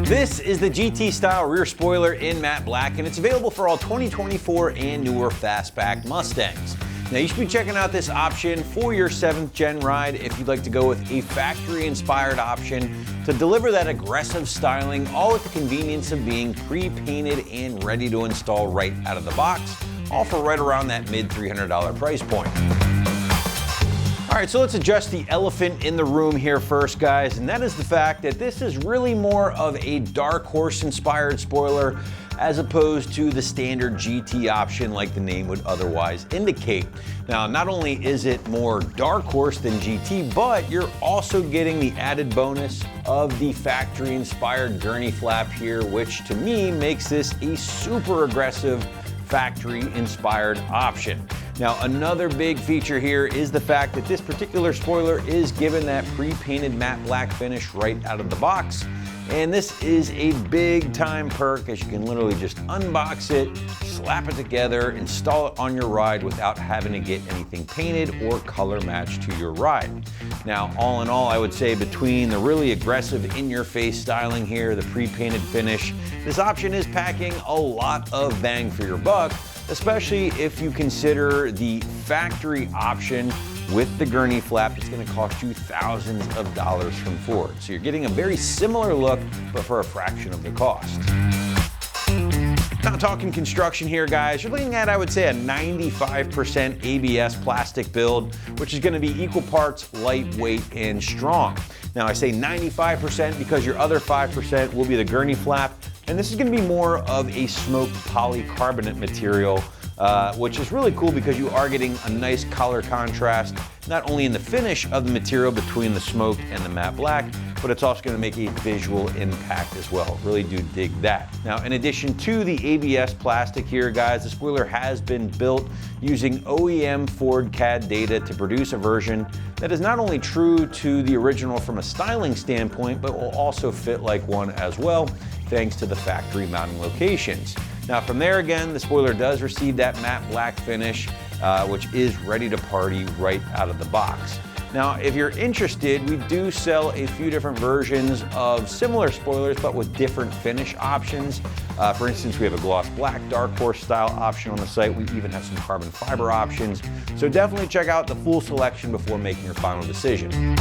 This is the GT style rear spoiler in matte black, and it's available for all 2024 and newer fastback Mustangs. Now you should be checking out this option for your 7th gen ride if you'd like to go with a factory inspired option to deliver that aggressive styling, all with the convenience of being pre-painted and ready to install right out of the box, all for right around that mid $300 price point. All right, so let's address the elephant in the room here first, guys, and that is the fact that this is really more of a Dark Horse inspired spoiler as opposed to the standard GT option like the name would otherwise indicate. Now, not only is it more Dark Horse than GT, but you're also getting the added bonus of the factory inspired gurney flap here, which to me makes this a super aggressive factory inspired option. Now, another big feature here is the fact that this particular spoiler is given that pre-painted matte black finish right out of the box. And this is a big time perk, as you can literally just unbox it, slap it together, install it on your ride without having to get anything painted or color matched to your ride. Now, all in all, I would say between the really aggressive in-your-face styling here, the pre-painted finish, this option is packing a lot of bang for your buck, especially if you consider the factory option with the gurney flap. It's going to cost you thousands of dollars from Ford. So you're getting a very similar look, but for a fraction of the cost. Now talking construction here, guys, you're looking at, I would say, a 95% ABS plastic build, which is going to be equal parts lightweight and strong. Now I say 95% because your other 5% will be the gurney flap, and this is going to be more of a smoked polycarbonate material, which is really cool because you are getting a nice color contrast, not only in the finish of the material between the smoked and the matte black, but it's also going to make a visual impact as well. Really do dig that. Now, in addition to the ABS plastic here, guys, the spoiler has been built using OEM Ford CAD data to produce a version that is not only true to the original from a styling standpoint, but will also fit like one as well, thanks to the factory mounting locations. Now from there again, the spoiler does receive that matte black finish, which is ready to party right out of the box. Now, if you're interested, we do sell a few different versions of similar spoilers, but with different finish options. For instance, we have a gloss black Dark Horse style option on the site. We even have some carbon fiber options. So definitely check out the full selection before making your final decision.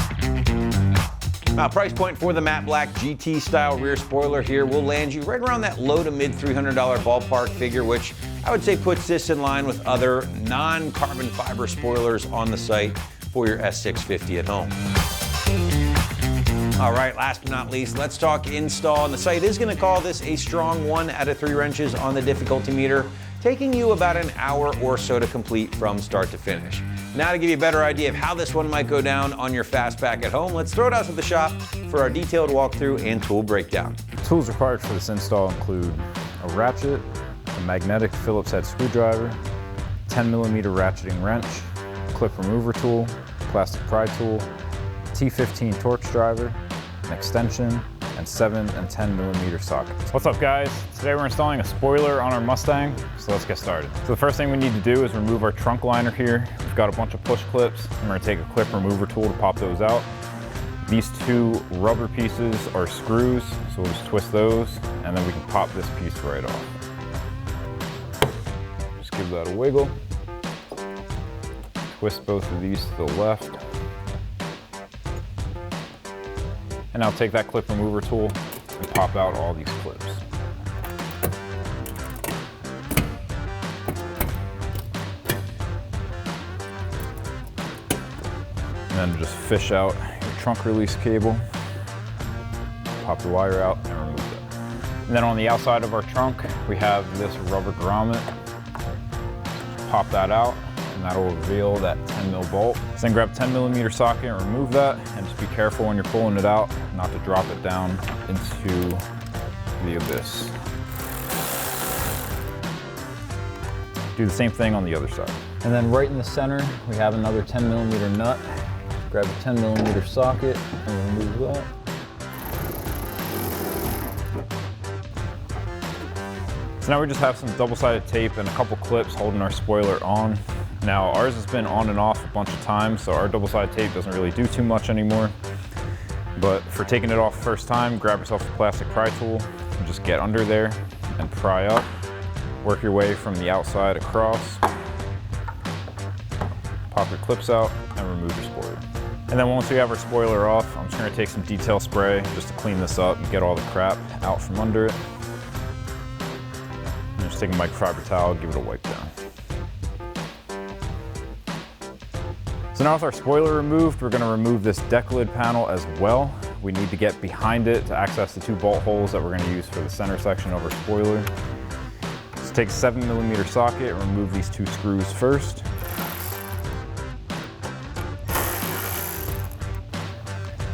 Now, price point for the matte black GT style rear spoiler here will land you right around that low to mid $300 ballpark figure, which I would say puts this in line with other non-carbon fiber spoilers on the site for your S650 at home. All right, last but not least, let's talk install. And the site is going to call this a strong 1 out of 3 wrenches on the difficulty meter, taking you about an hour or so to complete from start to finish. Now, to give you a better idea of how this one might go down on your fastback at home, let's throw it out to the shop for our detailed walkthrough and tool breakdown. Tools required for this install include a ratchet, a magnetic Phillips head screwdriver, 10mm ratcheting wrench, clip remover tool, plastic pry tool, T15 Torx driver, an extension, and 7 and 10mm sockets. What's up, guys? Today we're installing a spoiler on our Mustang, so let's get started. So the first thing we need to do is remove our trunk liner here. We've got a bunch of push clips. I'm going to take a clip remover tool to pop those out. These 2 rubber pieces are screws, so we'll just twist those, and then we can pop this piece right off. Just give that a wiggle. Twist both of these to the left. And I'll take that clip remover tool and pop out all these clips. And then just fish out your trunk release cable, pop the wire out and remove it. And then on the outside of our trunk, we have this rubber grommet. Pop that out, and that'll reveal that 10mm bolt. So then grab a 10mm socket and remove that, and just be careful when you're pulling it out not to drop it down into the abyss. Do the same thing on the other side. And then right in the center, we have another 10mm nut. Grab a 10mm socket and remove that. So now we just have some double-sided tape and a couple clips holding our spoiler on. Now ours has been on and off a bunch of times, so our double-sided tape doesn't really do too much anymore. But for taking it off first time, grab yourself a plastic pry tool and just get under there and pry up. Work your way from the outside across. Pop your clips out and remove your spoiler. And then once we have our spoiler off, I'm just gonna take some detail spray just to clean this up and get all the crap out from under it. And just take a microfiber towel, give it a wipe down. So now with our spoiler removed, we're gonna remove this deck lid panel as well. We need to get behind it to access the 2 bolt holes that we're gonna use for the center section of our spoiler. Just take a 7mm socket and remove these 2 screws first.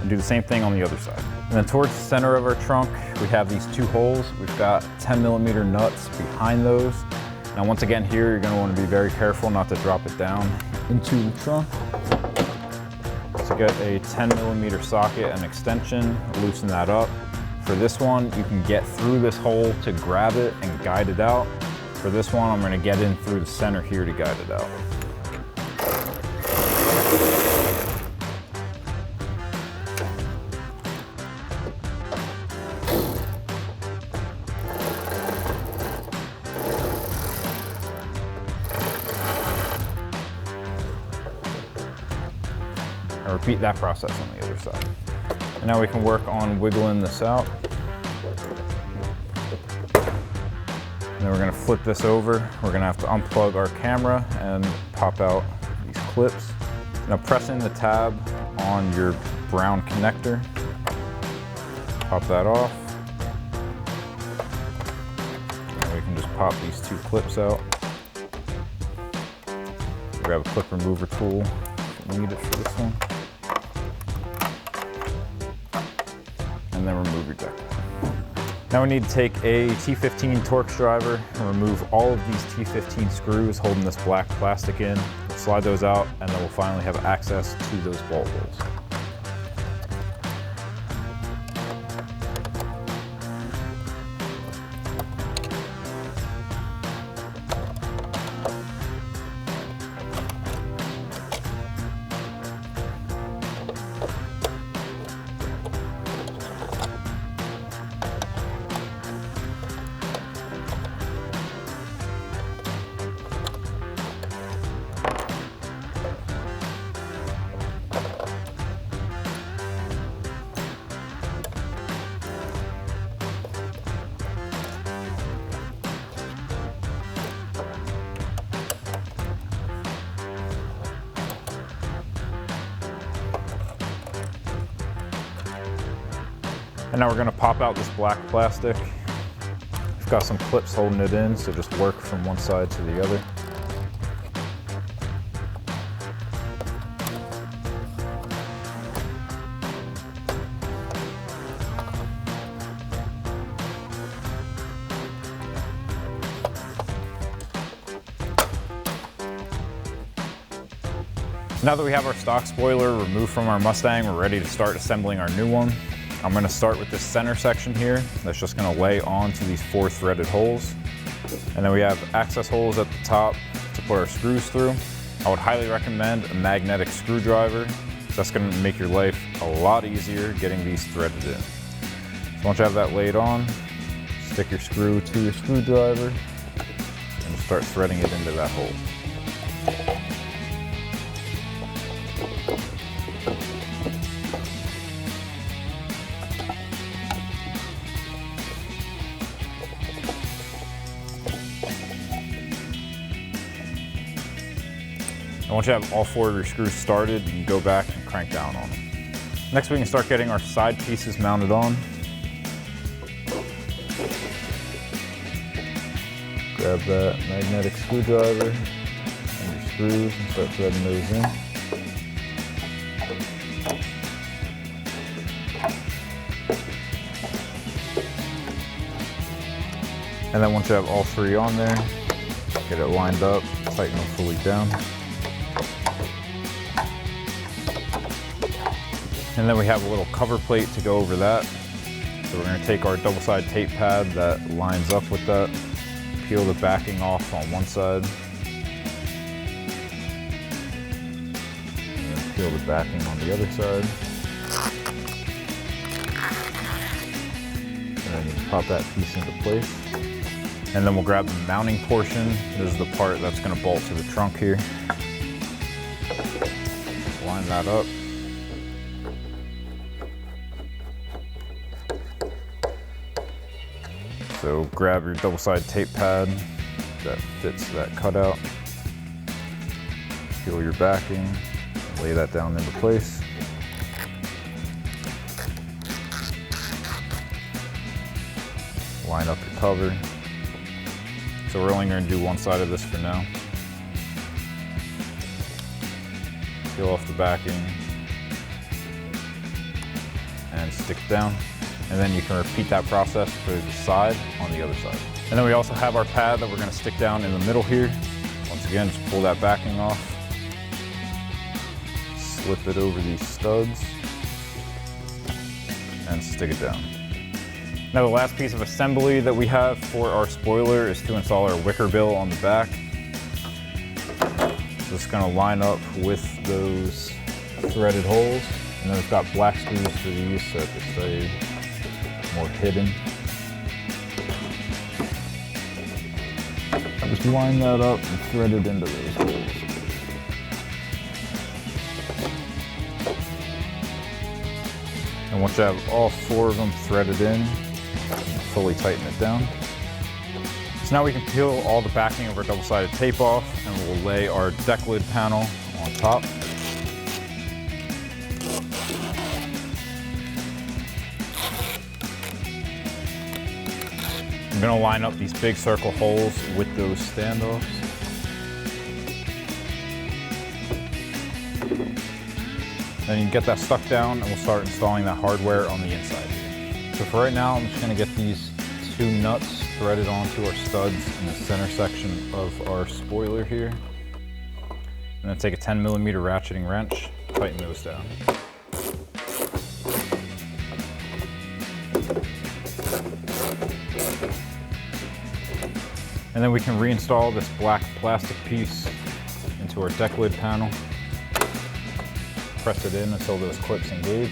And do the same thing on the other side. And then towards the center of our trunk, we have these 2 holes. We've got 10mm nuts behind those. Now once again here, you're gonna wanna be very careful not to drop it down into the trunk. So get a 10mm socket and extension, loosen that up. For this one, you can get through this hole to grab it and guide it out. For this one, I'm gonna get in through the center here to guide it out. And repeat that process on the other side. And now we can work on wiggling this out. And then we're gonna flip this over. We're gonna have to unplug our camera and pop out these clips. Now press in the tab on your brown connector. Pop that off. And we can just pop these 2 clips out. Grab a clip remover tool if you need it for this one. And then remove your deck. Now we need to take a T15 Torx driver and remove all of these T15 screws holding this black plastic in. We'll slide those out and then we'll finally have access to those bolt holes. And now we're gonna pop out this black plastic. We've got some clips holding it in, so just work from one side to the other. Now that we have our stock spoiler removed from our Mustang, we're ready to start assembling our new one. I'm gonna start with this center section here that's just gonna lay onto these 4 threaded holes. And then we have access holes at the top to put our screws through. I would highly recommend a magnetic screwdriver. That's gonna make your life a lot easier getting these threaded in. So once you have that laid on, stick your screw to your screwdriver and start threading it into that hole. And once you have all 4 of your screws started, you can go back and crank down on them. Next, we can start getting our side pieces mounted on. Grab that magnetic screwdriver and your screws and start threading those in. And then once you have all 3 on there, get it lined up, tighten them fully down. And then we have a little cover plate to go over that. So we're gonna take our double-side tape pad that lines up with that, peel the backing off on one side, and then peel the backing on the other side. And then you can pop that piece into place. And then we'll grab the mounting portion. This is the part that's gonna bolt to the trunk here. Line that up. So grab your double-sided tape pad that fits that cutout. Peel your backing, lay that down into place. Line up your cover. So we're only going to do one side of this for now. Peel off the backing and stick it down. And then you can repeat that process for the side on the other side. And then we also have our pad that we're going to stick down in the middle here. Once again, just pull that backing off. Slip it over these studs and stick it down. Now the last piece of assembly that we have for our spoiler is to install our wicker bill on the back. So it's going to line up with those threaded holes. And then we've got black screws for these so that they stay more hidden. Just line that up and thread it into those holes. And once you have all 4 of them threaded in, you can fully tighten it down. So now we can peel all the backing of our double-sided tape off and we'll lay our deck lid panel on top. I'm going to line up these big circle holes with those standoffs. Then you can get that stuck down and we'll start installing that hardware on the inside. So for right now, I'm just going to get these 2 nuts threaded onto our studs in the center section of our spoiler here. And then take a 10mm ratcheting wrench, tighten those down. And then we can reinstall this black plastic piece into our deck lid panel. Press it in until those clips engage.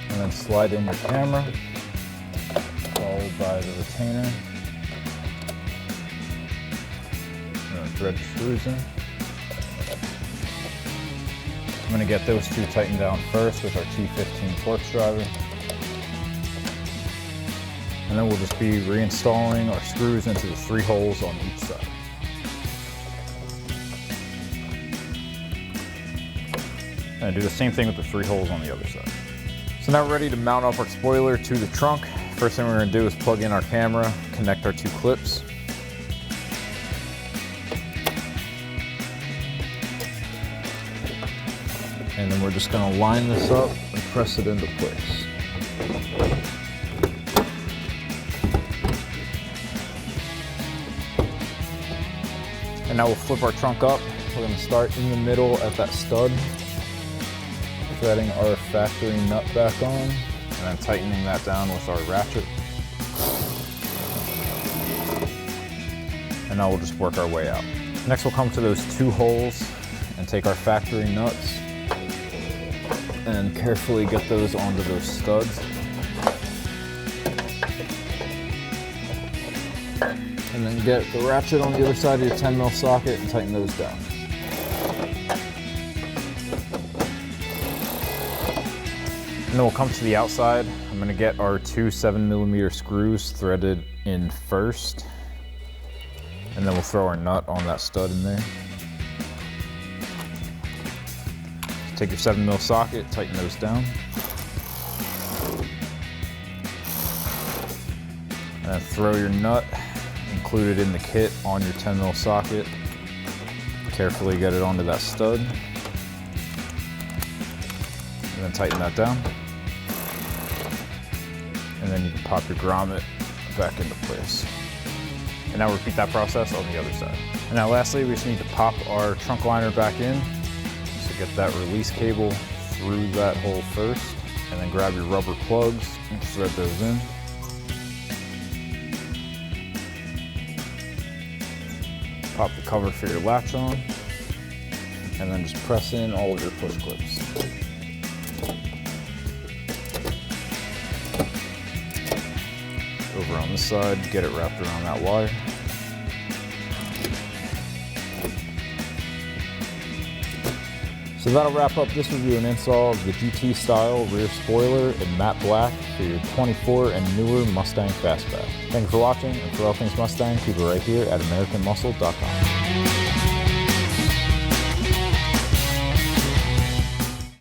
And then slide in your camera, followed by the retainer. And then thread your screws in. I'm going to get those 2 tightened down first with our T15 Torx driver. And then we'll just be reinstalling our screws into the 3 holes on each side. And do the same thing with the 3 holes on the other side. So now we're ready to mount up our spoiler to the trunk. First thing we're going to do is plug in our camera, connect our 2 clips. And then we're just going to line this up and press it into place. And now we'll flip our trunk up. We're going to start in the middle at that stud, threading our factory nut back on, and then tightening that down with our ratchet. And now we'll just work our way out. Next we'll come to those 2 holes and take our factory nuts and carefully get those onto those studs. And then get the ratchet on the other side of your 10mm socket and tighten those down. And then we'll come to the outside. I'm going to get our 2 7mm screws threaded in first. And then we'll throw our nut on that stud in there. Take your 7mm socket, tighten those down. And then throw your nut included in the kit on your 10mm socket. Carefully get it onto that stud. And then tighten that down. And then you can pop your grommet back into place. And now repeat that process on the other side. And now lastly, we just need to pop our trunk liner back in. So get that release cable through that hole first, and then grab your rubber plugs and thread those in. Pop the cover for your latch on, and then just press in all of your push clips. over on this side, get it wrapped around that wire. So that'll wrap up this review and install of the GT style rear spoiler in matte black for your 24 and newer Mustang Fastback. Thank you for watching, and for all things Mustang, keep it right here at AmericanMuscle.com.